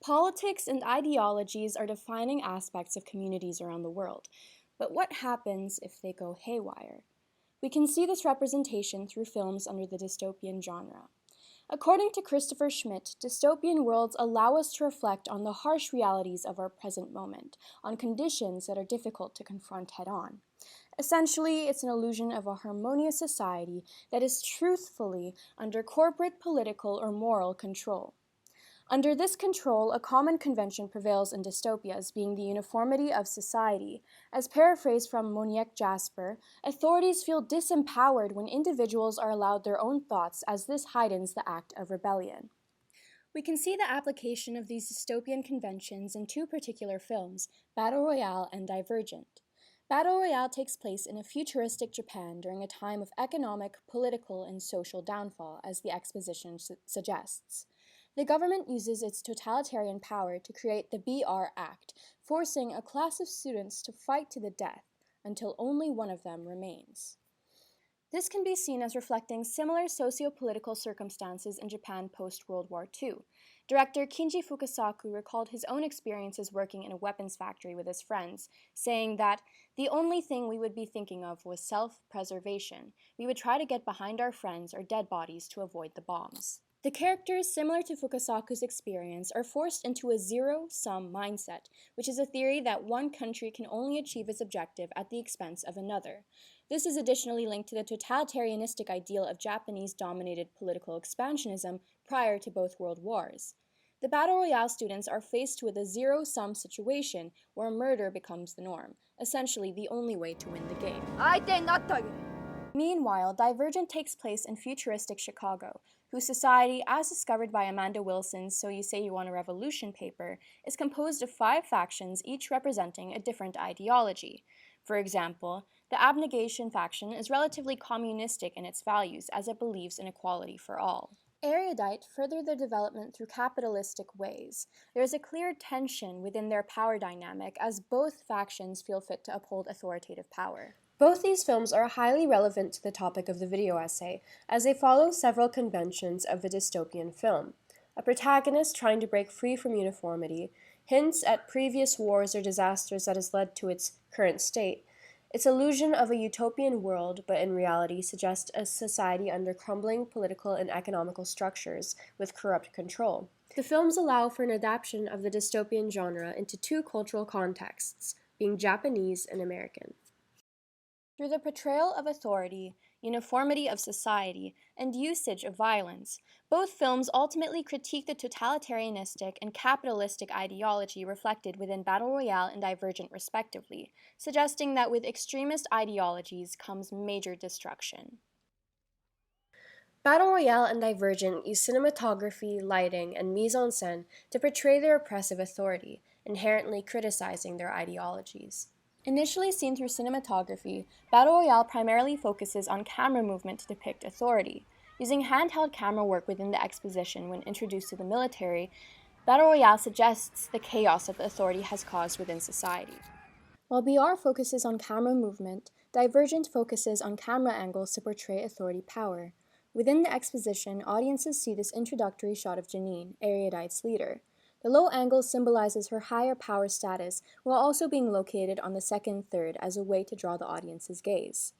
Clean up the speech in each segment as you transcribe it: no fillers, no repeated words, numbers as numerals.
Politics and ideologies are defining aspects of communities around the world. But what happens if they go haywire? We can see this representation through films under the dystopian genre. According to Christopher Schmidt, dystopian worlds allow us to reflect on the harsh realities of our present moment, on conditions that are difficult to confront head-on. Essentially, it's an illusion of a harmonious society that is truthfully under corporate, political, or moral control. Under this control, a common convention prevails in dystopias, being the uniformity of society. As paraphrased from Monique Jasper, authorities feel disempowered when individuals are allowed their own thoughts, as this heightens the act of rebellion. We can see the application of these dystopian conventions in two particular films, Battle Royale and Divergent. Battle Royale takes place in a futuristic Japan during a time of economic, political, and social downfall, as the exposition suggests. The government uses its totalitarian power to create the BR Act, forcing a class of students to fight to the death until only one of them remains. This can be seen as reflecting similar socio-political circumstances in Japan post-World War II. Director Kinji Fukasaku recalled his own experiences working in a weapons factory with his friends, saying that the only thing we would be thinking of was self-preservation. We would try to get behind our friends or dead bodies to avoid the bombs. The characters, similar to Fukasaku's experience, are forced into a zero-sum mindset, which is a theory that one country can only achieve its objective at the expense of another. This is additionally linked to the totalitarianistic ideal of Japanese-dominated political expansionism prior to both world wars. The Battle Royale students are faced with a zero-sum situation where murder becomes the norm, essentially the only way to win the game. Meanwhile, Divergent takes place in futuristic Chicago, whose society, as discovered by Amanda Wilson's So You Say You Want a Revolution paper, is composed of 5 factions, each representing a different ideology. For example, the Abnegation faction is relatively communistic in its values, as it believes in equality for all. Erudite further their development through capitalistic ways. There is a clear tension within their power dynamic, as both factions feel fit to uphold authoritative power. Both these films are highly relevant to the topic of the video essay, as they follow several conventions of a dystopian film. A protagonist trying to break free from uniformity, hints at previous wars or disasters that has led to its current state. Its illusion of a utopian world, but in reality suggests a society under crumbling political and economical structures with corrupt control. The films allow for an adaptation of the dystopian genre into 2 cultural contexts, being Japanese and American. Through the portrayal of authority, uniformity of society, and usage of violence, both films ultimately critique the totalitarianistic and capitalistic ideology reflected within Battle Royale and Divergent respectively, suggesting that with extremist ideologies comes major destruction. Battle Royale and Divergent use cinematography, lighting, and mise-en-scène to portray their oppressive authority, inherently criticizing their ideologies. Initially seen through cinematography, Battle Royale primarily focuses on camera movement to depict authority. Using handheld camera work within the exposition when introduced to the military, Battle Royale suggests the chaos that the authority has caused within society. While BR focuses on camera movement, Divergent focuses on camera angles to portray authority power. Within the exposition, audiences see this introductory shot of Janine, Erudite's leader. The low angle symbolizes her higher power status, while also being located on the second third as a way to draw the audience's gaze.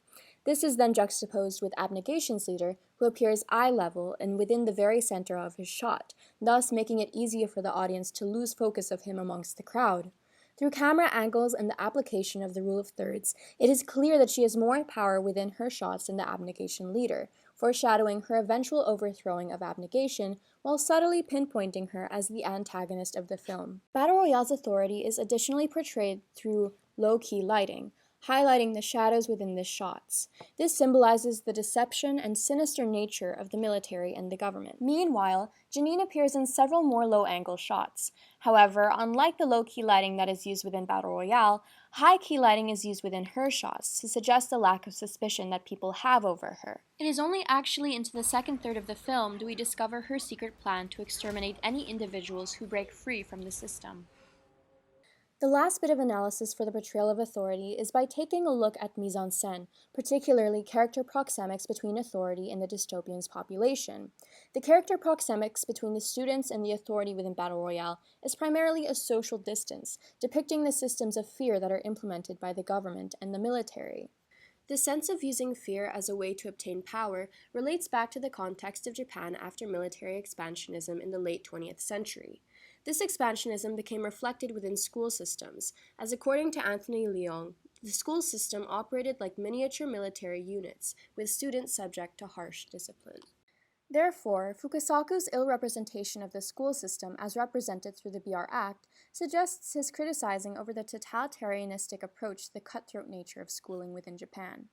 This is then juxtaposed with Abnegation's leader, who appears eye level and within the very center of his shot, thus making it easier for the audience to lose focus of him amongst the crowd. Through camera angles and the application of the rule of thirds, it is clear that she has more power within her shots than the Abnegation leader, foreshadowing her eventual overthrowing of Abnegation while subtly pinpointing her as the antagonist of the film. Battle Royale's authority is additionally portrayed through low-key lighting, highlighting the shadows within the shots. This symbolizes the deception and sinister nature of the military and the government. Meanwhile, Janine appears in several more low-angle shots. However, unlike the low-key lighting that is used within Battle Royale, high-key lighting is used within her shots to suggest the lack of suspicion that people have over her. It is only actually into the second third of the film do we discover her secret plan to exterminate any individuals who break free from the system. The last bit of analysis for the portrayal of authority is by taking a look at mise-en-scène, particularly character proxemics between authority and the dystopian's population. The character proxemics between the students and the authority within Battle Royale is primarily a social distance, depicting the systems of fear that are implemented by the government and the military. The sense of using fear as a way to obtain power relates back to the context of Japan after military expansionism in the late 20th century. This expansionism became reflected within school systems, as according to Anthony Leong, the school system operated like miniature military units, with students subject to harsh discipline. Therefore, Fukasaku's ill representation of the school system as represented through the BR Act suggests his criticizing over the totalitarianistic approach to the cutthroat nature of schooling within Japan.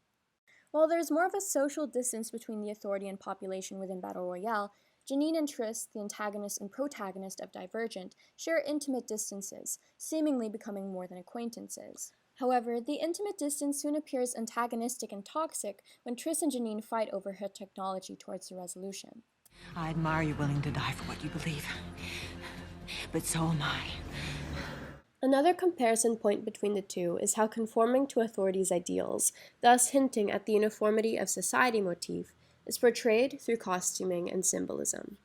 While there is more of a social distance between the authority and population within Battle Royale, Janine and Triss, the antagonist and protagonist of Divergent, share intimate distances, seemingly becoming more than acquaintances. However, the intimate distance soon appears antagonistic and toxic when Triss and Janine fight over her technology towards the resolution. I admire you willing to die for what you believe, but so am I. Another comparison point between the two is how conforming to authority's ideals, thus hinting at the uniformity of society motif, is portrayed through costuming and symbolism.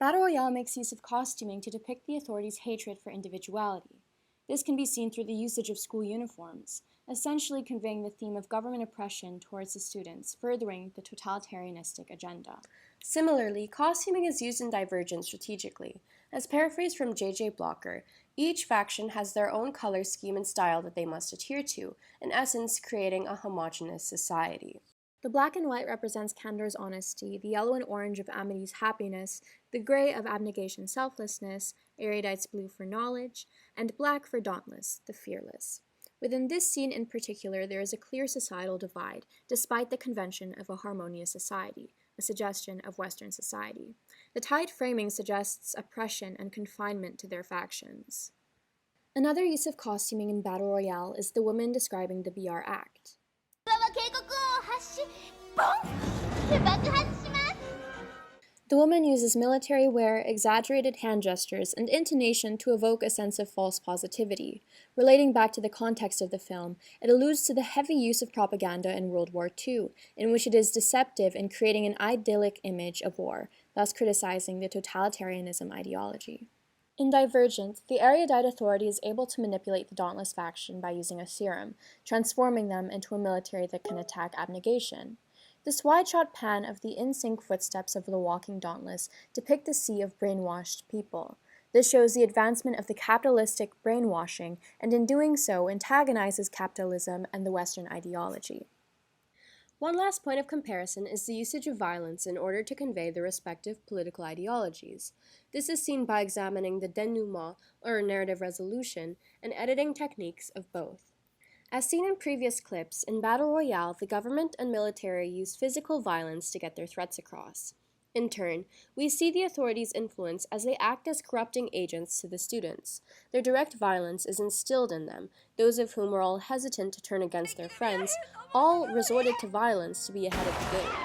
Battle Royale makes use of costuming to depict the authority's hatred for individuality. This can be seen through the usage of school uniforms, essentially conveying the theme of government oppression towards the students, furthering the totalitarianistic agenda. Similarly, costuming is used in Divergent strategically. As paraphrased from J.J. Blocker, each faction has their own color scheme and style that they must adhere to, in essence creating a homogeneous society. The black and white represents Candor's honesty, the yellow and orange of Amity's happiness, the gray of abnegation selflessness, erudite's blue for knowledge, and black for dauntless, the fearless. Within this scene in particular, there is a clear societal divide, despite the convention of a harmonious society, a suggestion of Western society. The tight framing suggests oppression and confinement to their factions. Another use of costuming in Battle Royale is the woman describing the BR Act. The woman uses military wear, exaggerated hand gestures, and intonation to evoke a sense of false positivity. Relating back to the context of the film, it alludes to the heavy use of propaganda in World War II, in which it is deceptive in creating an idyllic image of war, thus criticizing the totalitarianism ideology. In Divergent, the erudite authority is able to manipulate the Dauntless faction by using a serum, transforming them into a military that can attack abnegation. This wide-shot pan of the in-sync footsteps of the walking Dauntless depict the sea of brainwashed people. This shows the advancement of the capitalistic brainwashing, and in doing so antagonizes capitalism and the Western ideology. One last point of comparison is the usage of violence in order to convey the respective political ideologies. This is seen by examining the denouement, or narrative resolution, and editing techniques of both. As seen in previous clips, in Battle Royale, the government and military use physical violence to get their threats across. In turn, we see the authorities' influence as they act as corrupting agents to the students. Their direct violence is instilled in them. Those of whom were all hesitant to turn against their friends, all resorted to violence to be ahead of the game.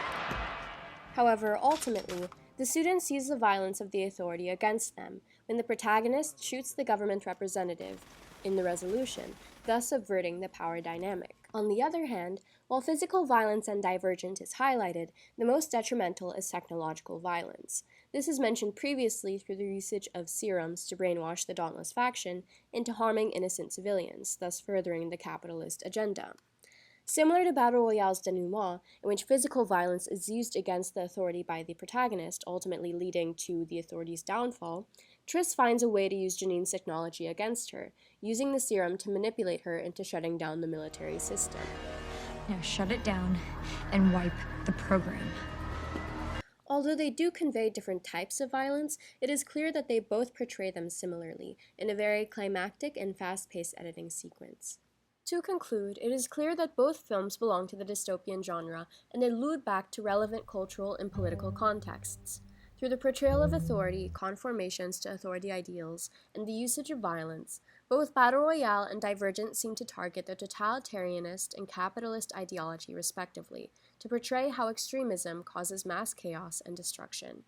However, ultimately, the students use the violence of the authority against them when the protagonist shoots the government representative in the resolution, thus subverting the power dynamic. On the other hand, while physical violence and Divergent is highlighted, the most detrimental is technological violence. This is mentioned previously through the usage of serums to brainwash the Dauntless faction into harming innocent civilians, thus furthering the capitalist agenda. Similar to Battle Royale's denouement, in which physical violence is used against the authority by the protagonist, ultimately leading to the authority's downfall, Triss finds a way to use Janine's technology against her, using the serum to manipulate her into shutting down the military system. Now shut it down and wipe the program. Although they do convey different types of violence, it is clear that they both portray them similarly, in a very climactic and fast-paced editing sequence. To conclude, it is clear that both films belong to the dystopian genre and allude back to relevant cultural and political contexts. Through the portrayal of authority, conformations to authority ideals, and the usage of violence, both Battle Royale and Divergent seem to target the totalitarianist and capitalist ideology respectively, to portray how extremism causes mass chaos and destruction.